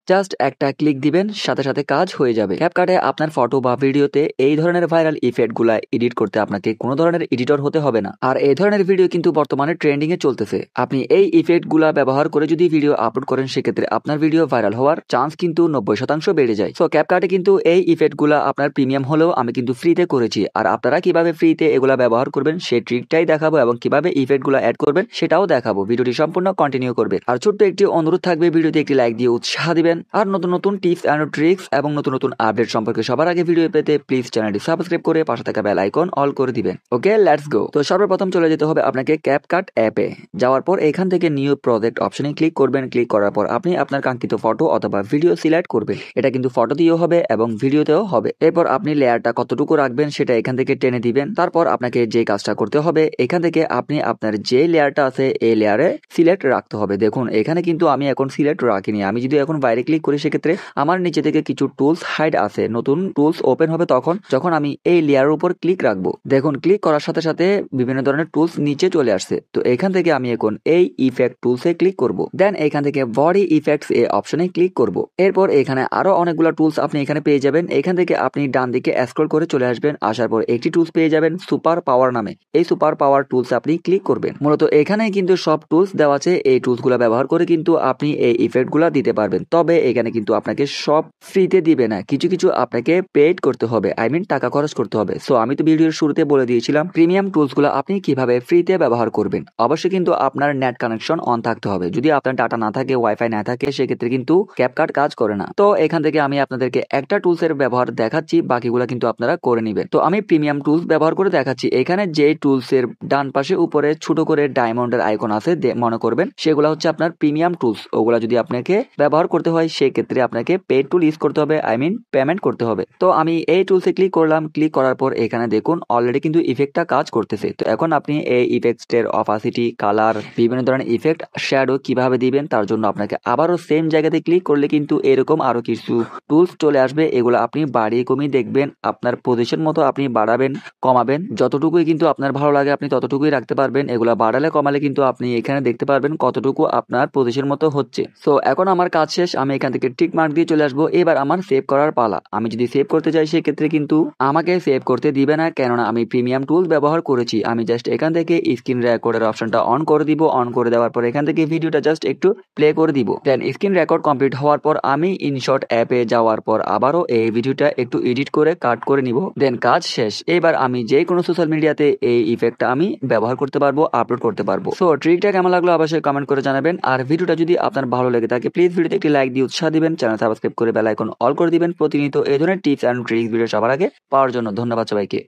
Just একটা click দিবেন, সাথে সাথে কাজ হয়ে যাবে। ক্যাপকাটে আপনার ফটো বা ভিডিওতে এই ধরনের ভাইরাল ইফেক্ট গুলা এডিট করতে আপনাকে কোনো ধরনের এডিটর হতে হবে না। আর এই ধরনের ভিডিও কিন্তু বর্তমানে ট্রেন্ডিং এ চলতেছে। আপনি এই ইফেক্ট গুলা ব্যবহার করে যদি ভিডিও আপলোড করেন, সেক্ষেত্রে আপনার ভিডিও ভাইরাল হওয়ার চান্স কিন্তু 90% বেড়ে যায়। সো ক্যাপকাটে কিন্তু এই ইফেক্ট গুলা আপনার প্রিমিয়াম হলেও আমি কিন্তু ফ্রিতে করেছি। আর আপনারা কিভাবে ফ্রিতে এগুলা ব্যবহার করবেন সেই ট্রিকটাই দেখাবো, এবং কিভাবে ইফেক্ট গুলা অ্যাড করবেন সেটাও দেখাবো। ভিডিওটি সম্পূর্ণ কন্টিনিউ করবে। আর ছোট্ট একটি অনুরোধ থাকবে, ভিডিওতে একটি লাইক দিয়ে উৎসাহ দিবেন। আর নতুন নতুন টিপস এন্ড ট্রিক্স এবং নতুন নতুন আপডেট সম্পর্কে সবার আগে ভিডিও পেতে প্লিজ চ্যানেলটি সাবস্ক্রাইব করে পাশে থাকা বেল আইকন অল করে দিবেন। ওকে, লেটস গো। তো সর্বপ্রথম চলে যেতে হবে আপনাকে ক্যাপকাট অ্যাপে। যাওয়ার পর এখান থেকে নিউ প্রজেক্ট অপশনে ক্লিক করবেন। ক্লিক করার পর আপনি আপনার কাঙ্ক্ষিত ফটো অথবা ভিডিও সিলেক্ট করবেন। এটা কিন্তু ফটো দিয়েও হবে এবং ভিডিওতেও হবে। এরপর আপনি লেয়ারটা কতটুকু রাখবেন সেটা এখান থেকে টেনে দিবেন। তারপর আপনাকে যে কাজটা করতে হবে, এখান থেকে আপনি আপনার যে লেয়ারটা আছে এই লেয়ারে সিলেক্ট রাখতে হবে। দেখুন এখানে কিন্তু আমি এখন সিলেক্ট রাখিনি। আমি যদি এখন বাইরে ক্লিক করি, সেক্ষেত্রে আমার নিচে থেকে কিছু টুলস হাইড আছে। নতুন টুলস ওপেন হবে তখন যখন আমি এই লেয়ারের উপর ক্লিক রাখবো। দেখুন ক্লিক করার সাথে সাথে বিভিন্ন ধরনের টুলস নিচে চলে আসছে। তো এখান থেকে আমি এখন এই ইফেক্ট টুলসে ক্লিক করব। দেন এখান থেকে বডি ইফেক্টস এই অপশনে ক্লিক করব। এরপর এখানে আরো অনেকগুলো টুলস আপনি এখানে পেয়ে যাবেন। এখান থেকে আপনি ডান দিকে স্ক্রল করে চলে আসবেন। আসার পর একটি টুলস পেয়ে যাবেন সুপার পাওয়ার নামে। এই সুপার পাওয়ার টুলস আপনি ক্লিক করবেন। মূলত এখানে কিন্তু সব টুলস দেওয়া আছে। এই টুলস গুলা ব্যবহার করে কিন্তু আপনি এই ইফেক্ট গুলা দিতে পারবেন। তবে এখানে কিন্তু আপনাকে সব ফ্রিতে দিবে না, কিছু কিছু আপনাকে পেড করতে হবে, আই মিন টাকা খরচ করতে হবে। সো আমি তো ভিডিওর শুরুতে বলে দিয়েছিলাম প্রিমিয়াম টুলস গুলো আপনি কিভাবে ফ্রিতে ব্যবহার করবেন। অবশ্যই কিন্তু আপনার নেট কানেকশন অন থাকতে হবে। যদি আপনার ডাটা না থাকে, ওয়াইফাই না থাকে, সেক্ষেত্রে কিন্তু ক্যাপকাট কাজ করে না। তো এখান থেকে আমি আপনাদেরকে একটা টুলস এর ব্যবহার দেখাচ্ছি, বাকিগুলো কিন্তু আপনারা করে নেবেন। তো আমি প্রিমিয়াম টুলস ব্যবহার করে দেখাচ্ছি। এখানে যে টুলস এর ডান পাশে উপরে ছোট করে ডায়মন্ডের আইকন আছে, মনে করবেন সেগুলো হচ্ছে আপনার প্রিমিয়াম টুলস। ওগুলা যদি আপনাকে ব্যবহার করতে হয়, সেক্ষেত্রে আপনাকে পেড টুল ইউজ করতে হবে, আই মিন পেমেন্ট করতে হবে। তো আমি এই টুলসে ক্লিক করলাম। ক্লিক করার পর এখানে দেখুন অলরেডি কিন্তু ইফেক্টটা কাজ করতেছে। তো এখন আপনি এই ইফেক্টের অপাসিটি, কালার, বিভিন্ন ধরনের ইফেক্ট, শ্যাডো কিভাবে দিবেন তার জন্য আপনাকে আবারও সেম জায়গাতে ক্লিক করলে কিন্তু এরকম আরো কিছু টুলস চলে আসবে। এগুলো আপনি বাড়িয়ে কমিয়ে দেখবেন, আপনার পজিশন মতো আপনি বাড়াবেন কমাবেন। যতটুকুই কিন্তু আপনার ভালো লাগে আপনি ততটুকুই রাখতে পারবেন। এগুলো বাড়ালে কমালে কিন্তু আপনি এখানে দেখতে পারবেন কতটুকু আপনার পজিশন মতো হচ্ছে। সো এখন আমার কাজ শেষ। আমি এখান থেকে টিক মার্ক দিয়ে চলে আসবো। এবার আমার সেভ করার পালা। আমি যদি সেভ করতে চাই, সেক্ষেত্রে কিন্তু আমাকে সেভ করতে দিবে না, কেননা আমি প্রিমিয়াম টুলস ব্যবহার করেছি। আমি জাস্ট এখান থেকে স্ক্রিন রেকর্ডের অপশনটা অন করে দিব। অন করে দেওয়ার পর এখান থেকে ভিডিওটা জাস্ট একটু প্লে করে দিব। দেন স্ক্রিন রেকর্ড কমপ্লিট হওয়ার পর আমি ইনশট অ্যাপে যাওয়ার পর আবারও এই ভিডিওটা একটু এডিট করে কাট করে নিব। দেন কাজ শেষ। এবার আমি যে কোনো সোশ্যাল মিডিয়াতে এই ইফেক্টটা আমি ব্যবহার করতে পারবো, আপলোড করতে পারবো। সো ট্রিকটা কেমন লাগলো অবশ্যই কমেন্ট করে জানাবেন। আর ভিডিওটা যদি আপনার ভালো লেগে থাকে, প্লিজ ভিডিওতে একটি লাইক দিয়ে উৎসাহ দিবেন। চ্যানেল সাবস্ক্রাইব করে বেল আইকন অল করে দিবেন। প্রতিনিয়ত এই ধরনের টিপস এন্ড ট্রিক্স ভিডিও সবার আগে পাওয়ার জন্য। ধন্যবাদ সবাইকে।